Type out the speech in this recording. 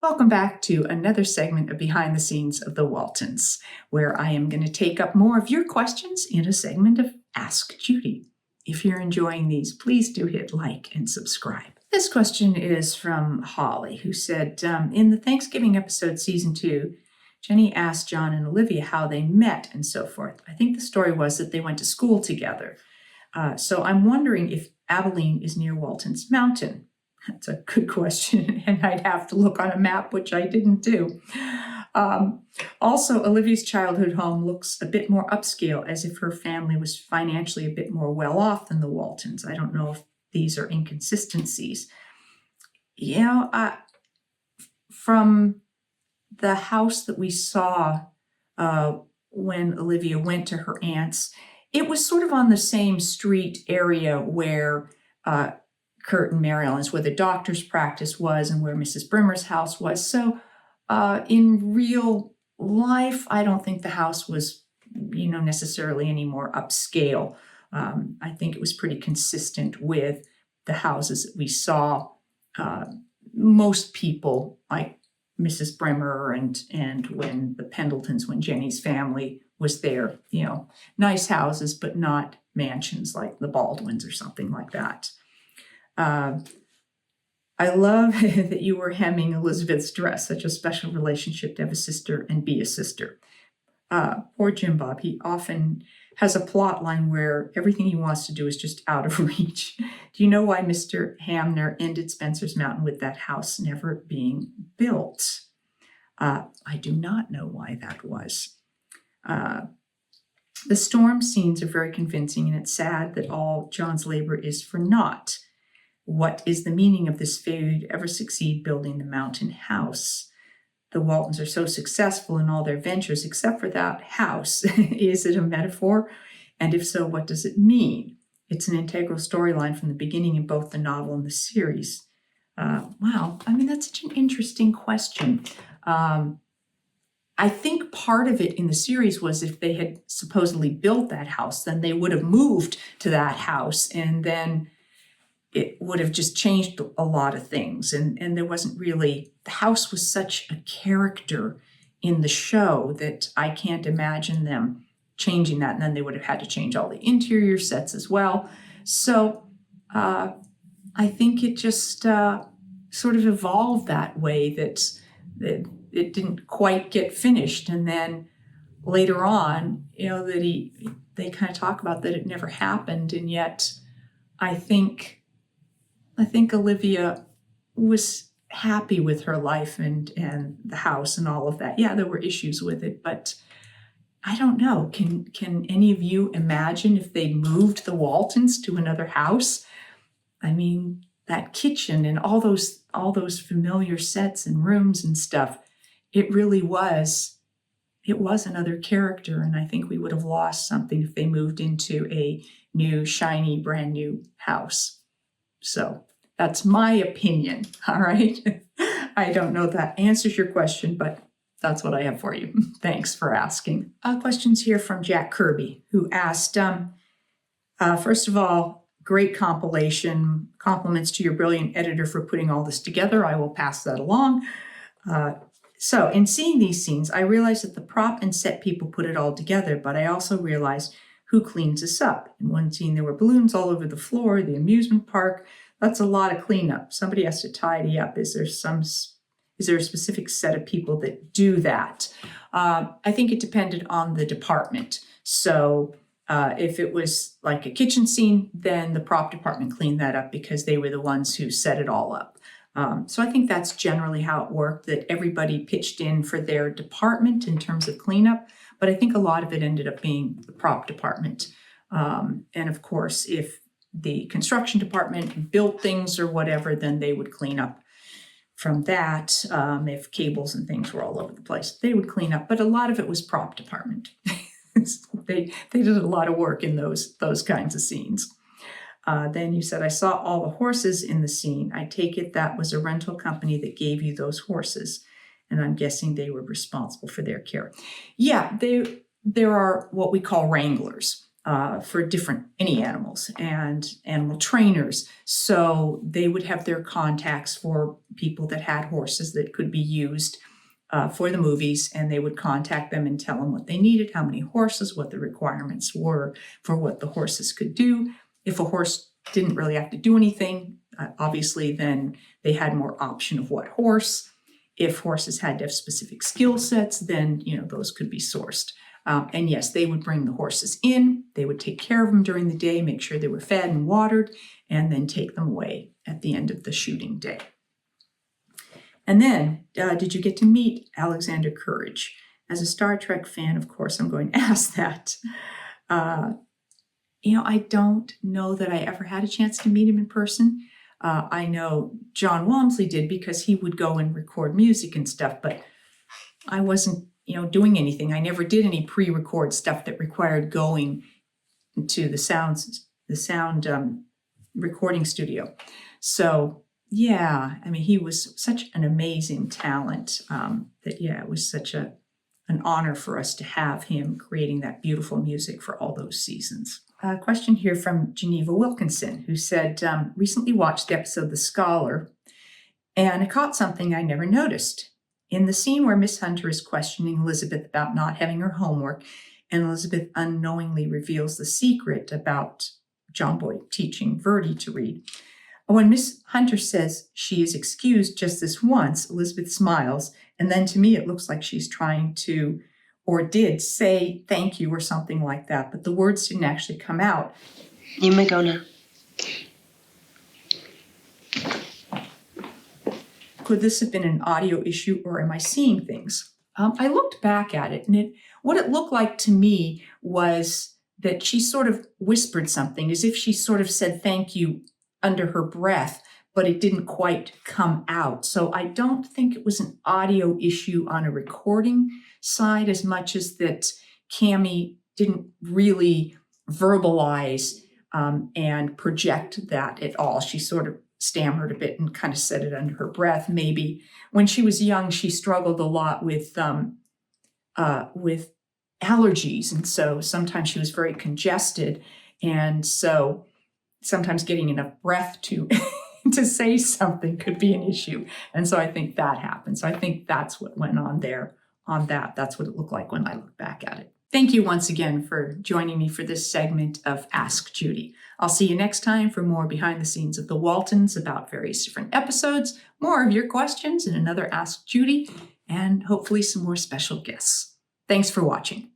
Welcome back to another segment of Behind the Scenes of the Waltons, where I am going to take up more of your questions in a segment of Ask Judy. If you're enjoying these, please do hit like and subscribe. This question is from Holly, who said, in the Thanksgiving episode, season 2, Jenny asked John and Olivia how they met and so forth. I think the story was that they went to school together. So I'm wondering if Abilene is near Walton's Mountain. That's a good question, and I'd have to look on a map, which I didn't do. Also, Olivia's childhood home looks a bit more upscale, as if her family was financially a bit more well-off than the Waltons. I don't know if these are inconsistencies. From the house that we saw when Olivia went to her aunt's, it was sort of on the same street area where Kurt and Mary Ellen's, where the doctor's practice was and where Mrs. Brimmer's house was. So in real life, I don't think the house was, necessarily any more upscale. I think it was pretty consistent with the houses that we saw. Most people, like Mrs. Brimmer and when the Pendletons, when Jenny's family was there, nice houses, but not mansions like the Baldwins or something like that. I love that you were hemming Elizabeth's dress, such a special relationship to have a sister and be a sister. Poor Jim Bob, he often has a plot line where everything he wants to do is just out of reach. Do you know why Mr. Hamner ended Spencer's Mountain with that house never being built? I do not know why that was. The storm scenes are very convincing, and it's sad that all John's labor is for naught. What is the meaning of this failure to ever succeed building the mountain house? The Waltons are so successful in all their ventures except for that house. Is it a metaphor? And if so, what does it mean? It's an integral storyline from the beginning in both the novel and the series. Wow, that's such an interesting question. I think part of it in the series was if they had supposedly built that house, then they would have moved to that house, and then it would have just changed a lot of things. And there wasn't really, the house was such a character in the show that I can't imagine them changing that. And then they would have had to change all the interior sets as well. So I think it just sort of evolved that way, that it didn't quite get finished. And then later on, that they kind of talk about that it never happened. And yet I think Olivia was happy with her life and the house and all of that. Yeah, there were issues with it, but I don't know. Can any of you imagine if they moved the Waltons to another house? That kitchen and all those familiar sets and rooms and stuff, it was another character, and I think we would have lost something if they moved into a new, shiny, brand new house. So that's my opinion, all right? I don't know if that answers your question, but that's what I have for you. Thanks for asking. Questions here from Jack Kirby, who asked, first of all, great compilation. Compliments to your brilliant editor for putting all this together. I will pass that along. So in seeing these scenes, I realized that the prop and set people put it all together, but I also realized who cleans this up. In one scene, there were balloons all over the floor, the amusement park. That's a lot of cleanup. Somebody has to tidy up. Is there a specific set of people that do that? I think it depended on the department. So if it was like a kitchen scene, then the prop department cleaned that up because they were the ones who set it all up. So I think that's generally how it worked, that everybody pitched in for their department in terms of cleanup. But I think a lot of it ended up being the prop department. And of course, if the construction department built things or whatever, then they would clean up from that. If cables and things were all over the place, they would clean up. But a lot of it was prop department. They did a lot of work in those kinds of scenes. Then you said, I saw all the horses in the scene. I take it that was a rental company that gave you those horses. And I'm guessing they were responsible for their care. Yeah, there are what we call wranglers. for any animals, and animal trainers. So they would have their contacts for people that had horses that could be used for the movies, and they would contact them and tell them what they needed, how many horses, what the requirements were for what the horses could do. If a horse didn't really have to do anything, obviously then they had more option of what horse. If horses had to have specific skill sets, then those could be sourced. And yes, they would bring the horses in, they would take care of them during the day, make sure they were fed and watered, and then take them away at the end of the shooting day. And then, did you get to meet Alexander Courage? As a Star Trek fan, of course, I'm going to ask that. I don't know that I ever had a chance to meet him in person. I know John Walmsley did, because he would go and record music and stuff, but I wasn't doing anything. I never did any pre-record stuff that required going to the sound recording studio. So yeah, he was such an amazing talent it was such an honor for us to have him creating that beautiful music for all those seasons. A question here from Geneva Wilkinson, who said, recently watched the episode The Scholar, and I caught something I never noticed. In the scene where Miss Hunter is questioning Elizabeth about not having her homework, and Elizabeth unknowingly reveals the secret about John Boyd teaching Verdi to read. When Miss Hunter says she is excused just this once, Elizabeth smiles, and then to me it looks like she's trying to, or did, say thank you or something like that, but the words didn't actually come out. You may go now. Could this have been an audio issue, or am I seeing things? I looked back at it, and what it looked like to me was that she sort of whispered something, as if she sort of said thank you under her breath, but it didn't quite come out. So I don't think it was an audio issue on a recording side, as much as that Cammie didn't really verbalize and project that at all. She sort of stammered a bit and kind of said it under her breath. Maybe when she was young, she struggled a lot with allergies, and so sometimes she was very congested, and so sometimes getting enough breath to to say something could be an issue. And so I think that happened. So I think that's what went on there on that. That's what it looked like when I look back at it. Thank you once again for joining me for this segment of Ask Judy. I'll see you next time for more behind the scenes of the Waltons about various different episodes, more of your questions, and another Ask Judy, and hopefully some more special guests. Thanks for watching.